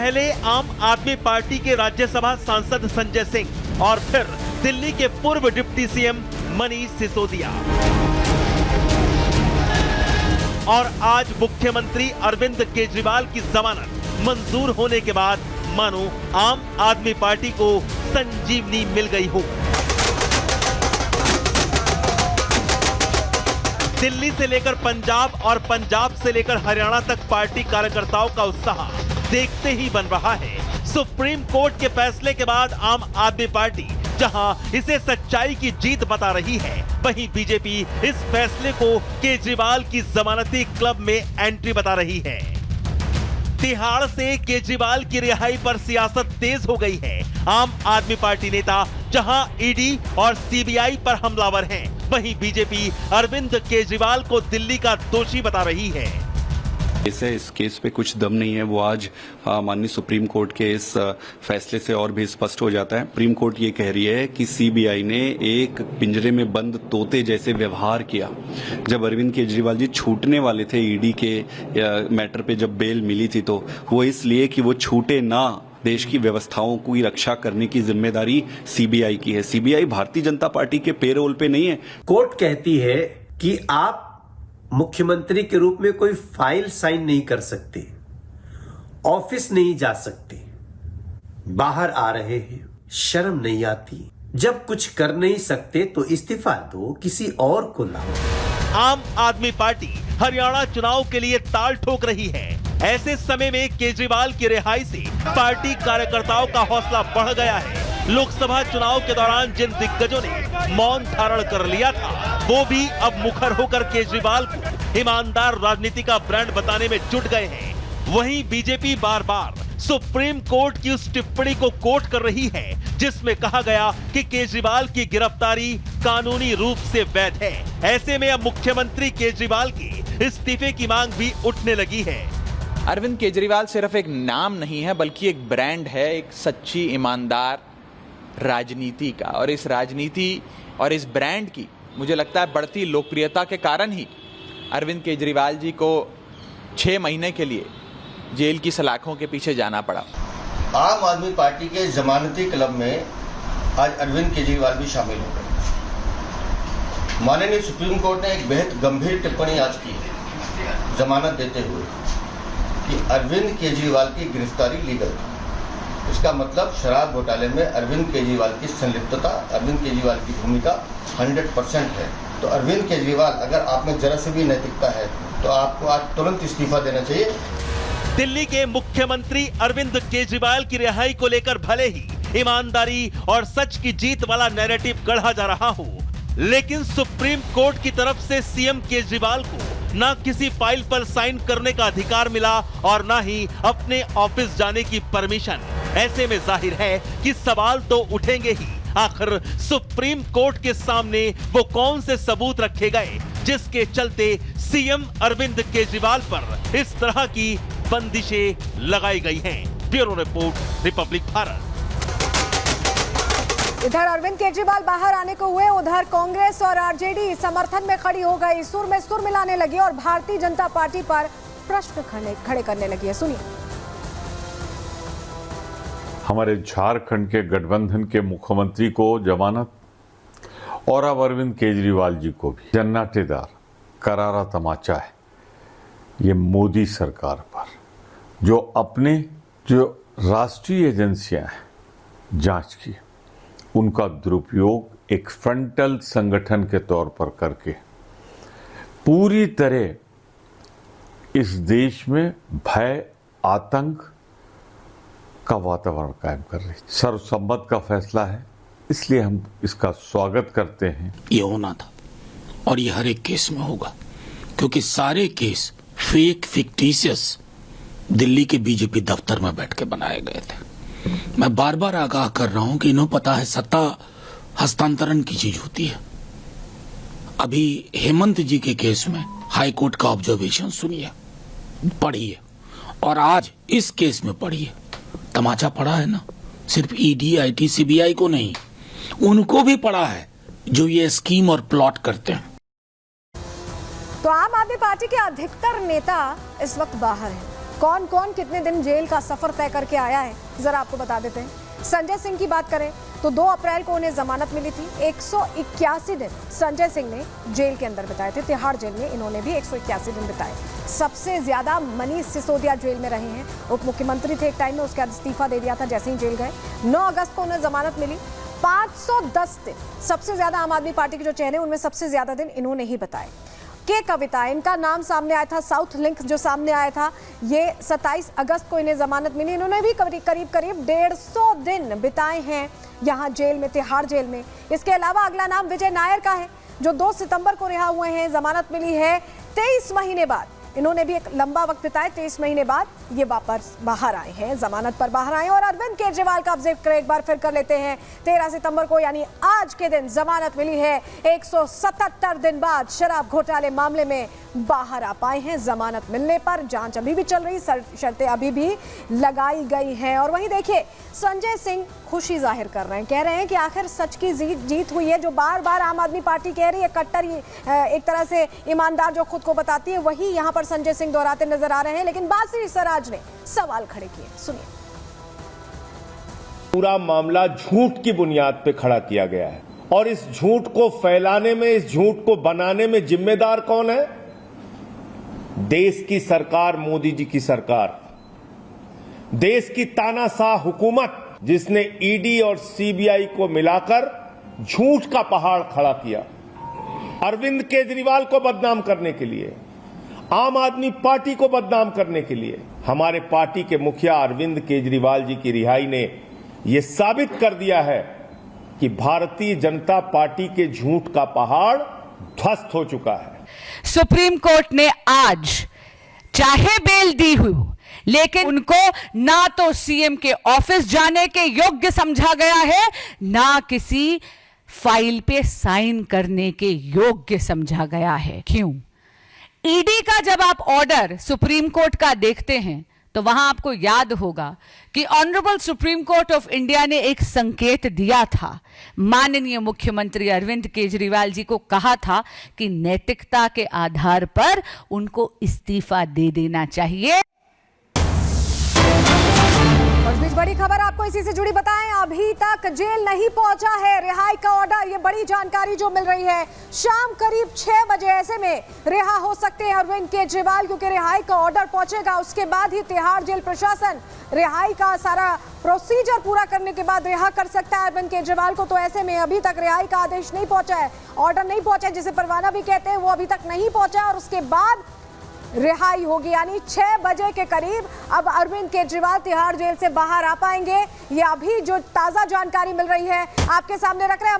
पहले आम आदमी पार्टी के राज्यसभा सांसद संजय सिंह और फिर दिल्ली के पूर्व डिप्टी सीएम मनीष सिसोदिया और आज मुख्यमंत्री अरविंद केजरीवाल की जमानत मंजूर होने के बाद मानो आम आदमी पार्टी को संजीवनी मिल गई हो। दिल्ली से लेकर पंजाब और पंजाब से लेकर हरियाणा तक पार्टी कार्यकर्ताओं का उत्साह देखते ही बन रहा है। सुप्रीम कोर्ट के फैसले के बाद आम आदमी पार्टी जहां इसे सच्चाई की जीत बता रही है, वहीं बीजेपी इस फैसले को केजरीवाल की जमानती क्लब में एंट्री बता रही है। तिहाड़ से केजरीवाल की रिहाई पर सियासत तेज हो गई है। आम आदमी पार्टी नेता जहां ईडी और सीबीआई पर हमलावर हैं, वहीं बीजेपी अरविंद केजरीवाल को दिल्ली का दोषी बता रही है। इस केस पे कुछ दम नहीं है, वो आज माननीय सुप्रीम कोर्ट के इस फैसले से और भी स्पष्ट हो जाता है। सुप्रीम कोर्ट ये कह रही है कि सीबीआई ने एक पिंजरे में बंद तोते जैसे व्यवहार किया। जब अरविंद केजरीवाल जी छूटने वाले थे ईडी के मैटर पे, जब बेल मिली थी, तो वो इसलिए कि वो छूटे ना, देश की व्यवस्थाओं की रक्षा करने की जिम्मेदारी सीबीआई की है। सीबीआई भारतीय जनता पार्टी के पेरोल पे नहीं है। कोर्ट कहती है कि आप मुख्यमंत्री के रूप में कोई फाइल साइन नहीं कर सकते, ऑफिस नहीं जा सकते, बाहर आ रहे हैं, शर्म नहीं आती? जब कुछ कर नहीं सकते तो इस्तीफा दो, किसी और को लाओ। आम आदमी पार्टी हरियाणा चुनाव के लिए ताल ठोक रही है। ऐसे समय में केजरीवाल की रिहाई से पार्टी कार्यकर्ताओं का हौसला बढ़ गया है। लोकसभा चुनाव के दौरान जिन दिग्गजों ने मौन धारण कर लिया था, वो भी अब मुखर होकर केजरीवाल को ईमानदार राजनीति का ब्रांड बताने में जुट गए हैं। वहीं बीजेपी बार बार सुप्रीम कोर्ट की उस टिप्पणी को कोट कर रही है जिसमें कहा गया कि केजरीवाल की गिरफ्तारी कानूनी रूप से वैध है। ऐसे में अब मुख्यमंत्री केजरीवाल की इस्तीफे की मांग भी उठने लगी है। अरविंद केजरीवाल सिर्फ एक नाम नहीं है, बल्कि एक ब्रांड है, एक सच्ची ईमानदार राजनीति का। और इस राजनीति और इस ब्रांड की मुझे लगता है बढ़ती लोकप्रियता के कारण ही अरविंद केजरीवाल जी को 6 महीने के लिए जेल की सलाखों के पीछे जाना पड़ा। आम आदमी पार्टी के जमानती क्लब में आज अरविंद केजरीवाल भी शामिल हो गए। माननीय सुप्रीम कोर्ट ने एक बेहद गंभीर टिप्पणी आज की है, जमानत देते हुए कि अरविंद केजरीवाल की गिरफ्तारी लीगल थी। इसका मतलब शराब घोटाले में अरविंद केजरीवाल की संलिप्तता, अरविंद केजरीवाल की भूमिका 100% है। तो अरविंद केजरीवाल, अगर आप में जरा सी भी नैतिकता है तो आपको आज तुरंत इस्तीफा देना चाहिए। दिल्ली के मुख्यमंत्री अरविंद केजरीवाल की रिहाई को लेकर भले ही ईमानदारी और सच की जीत वाला नैरेटिव गढ़ा जा रहा हो, लेकिन सुप्रीम कोर्ट की तरफ से सीएम केजरीवाल को ना किसी फाइल पर साइन करने का अधिकार मिला और ना ही अपने ऑफिस जाने की परमिशन। ऐसे में जाहिर है कि सवाल तो उठेंगे ही। आखिर सुप्रीम कोर्ट के सामने वो कौन से सबूत रखे गए जिसके चलते सीएम अरविंद केजरीवाल पर इस तरह की बंदिशें लगाई गई हैं। Bureau report, Republic Bharat. इधर अरविंद केजरीवाल बाहर आने को हुए, उधर कांग्रेस और आरजेडी समर्थन में खड़ी हो गई, सुर में सुर मिलाने लगी और भारतीय जनता पार्टी पर प्रश्न खड़े करने लगी है। सुनिए। हमारे झारखंड के गठबंधन के मुख्यमंत्री को जमानत और अब अरविंद केजरीवाल जी को भी जन्नतेदार करारा तमाचा है ये मोदी सरकार पर, जो अपने जो राष्ट्रीय एजेंसियां हैं जांच की, उनका दुरुपयोग एक फ्रंटल संगठन के तौर पर करके पूरी तरह इस देश में भय, आतंक का वातावरण कायम कर रही। सर्वसम्मत का फैसला है, इसलिए हम इसका स्वागत करते हैं। ये होना था और ये हर एक केस में होगा, क्योंकि सारे केस फेक, फिक्टिशियस दिल्ली के बीजेपी दफ्तर में बैठ के बनाए गए थे। मैं बार बार आगाह कर रहा हूं कि इन्हें पता है सत्ता हस्तांतरण की चीज होती है। अभी हेमंत जी के केस में हाई कोर्ट का ऑब्जर्वेशन सुनिए, पढ़िए, और आज इस केस में पढ़िए। तमाचा पड़ा है ना, सिर्फ ईडी, आईटी, सीबीआई को नहीं, उनको भी पड़ा है जो ये स्कीम और प्लॉट करते हैं। तो आम आदमी पार्टी के अधिकतर नेता इस वक्त बाहर हैं। कौन कौन कितने दिन जेल का सफर तय करके आया है, जरा आपको बता देते हैं। संजय सिंह की बात करें तो 2 अप्रैल को उन्हें जमानत मिली थी। 181 दिन संजय सिंह ने जेल के अंदर बिताए थे। तिहाड़ जेल में इन्होंने भी 181 दिन बिताए। सबसे ज्यादा मनीष सिसोदिया जेल में रहे हैं। उप मुख्यमंत्री थे एक टाइम में, उसके बाद इस्तीफा दे दिया था जैसे ही जेल गए। 9 अगस्त को उन्हें जमानत मिली। 510 दिन सबसे ज्यादा आम आदमी पार्टी के जो चेहरे उनमें सबसे ज्यादा दिन इन्होंने ही बताए। के कविता, इनका नाम सामने आया था। साउथ लिंक जो सामने आया था, ये 27 अगस्त को इन्हें जमानत मिली। इन्होंने भी करीब 150 दिन बिताए हैं यहाँ जेल में, तिहाड़ जेल में। इसके अलावा अगला नाम विजय नायर का है, जो 2 सितंबर को रिहा हुए हैं। जमानत मिली है 23 महीने बाद। इन्होंने भी एक लंबा वक्त बिताया। 23 महीने बाद ये वापस बाहर आए हैं, जमानत पर बाहर आए। और अरविंद केजरीवाल का अब जिक्र एक बार फिर कर लेते हैं। 13 सितंबर को यानी आज के दिन जमानत मिली है। 177 दिन बाद शराब घोटाले मामले में बाहर आ पाए हैं। जमानत मिलने पर जांच अभी भी चल रही, शर्तें अभी भी लगाई गई हैं। और वहीं देखिए संजय सिंह खुशी जाहिर कर रहे हैं, कह रहे हैं कि आखिर सच की जीत हुई है। जो बार बार आम आदमी पार्टी कह रही है कट्टर, एक तरह से ईमानदार जो खुद को बताती है, वही यहाँ पर संजय सिंह दोहराते नजर आ रहे हैं। लेकिन बासरी सराज ने सवाल खड़े किए, सुनिए। पूरा मामला झूठ की बुनियाद पे खड़ा किया गया है और इस झूठ को फैलाने में, इस झूठ को बनाने में जिम्मेदार कौन है? देश की सरकार, मोदी जी की सरकार, देश की तानाशाह हुकूमत, जिसने ईडी और सीबीआई को मिलाकर झूठ का पहाड़ खड़ा किया अरविंद केजरीवाल को बदनाम करने के लिए, आम आदमी पार्टी को बदनाम करने के लिए। हमारे पार्टी के मुखिया अरविंद केजरीवाल जी की रिहाई ने यह साबित कर दिया है कि भारतीय जनता पार्टी के झूठ का पहाड़ ध्वस्त हो चुका है। सुप्रीम कोर्ट ने आज चाहे बेल दी हुई, लेकिन उनको ना तो सीएम के ऑफिस जाने के योग्य समझा गया है, ना किसी फाइल पे साइन करने के योग्य समझा गया है। क्यों? ईडी का जब आप ऑर्डर सुप्रीम कोर्ट का देखते हैं तो वहां आपको याद होगा कि honourable supreme court of India ने एक संकेत दिया था। माननीय मुख्यमंत्री अरविंद केजरीवाल जी को कहा था कि नैतिकता के आधार पर उनको इस्तीफा दे देना चाहिए। और इस बीच बड़ी खबर आपको इसी से जुड़ी बताएं, अभी तक जेल नहीं पहुंचा है रिहाई का ऑर्डर। ये बड़ी जानकारी जो मिल रही है, शाम करीब 6 बजे ऐसे में रिहा हो सकते हैं अरविंद केजरीवाल, क्योंकि रिहाई का ऑर्डर पहुंचेगा। उसके बाद ही तिहाड़ जेल प्रशासन रिहाई का सारा प्रोसीजर पूरा करने के बाद रिहा कर सकता है अरविंद केजरीवाल को। तो ऐसे में अभी तक रिहाई का आदेश नहीं पहुंचा है, ऑर्डर नहीं पहुंचा है, जिसे परवाना भी कहते हैं, वो अभी तक नहीं पहुंचा है। और उसके बाद रिहाई होगी, यानी 6 बजे के करीब अब अरविंद केजरीवाल तिहाड़ जेल से बाहर आ पाएंगे। ये अभी जो ताजा जानकारी मिल रही है आपके सामने रख रहे हैं।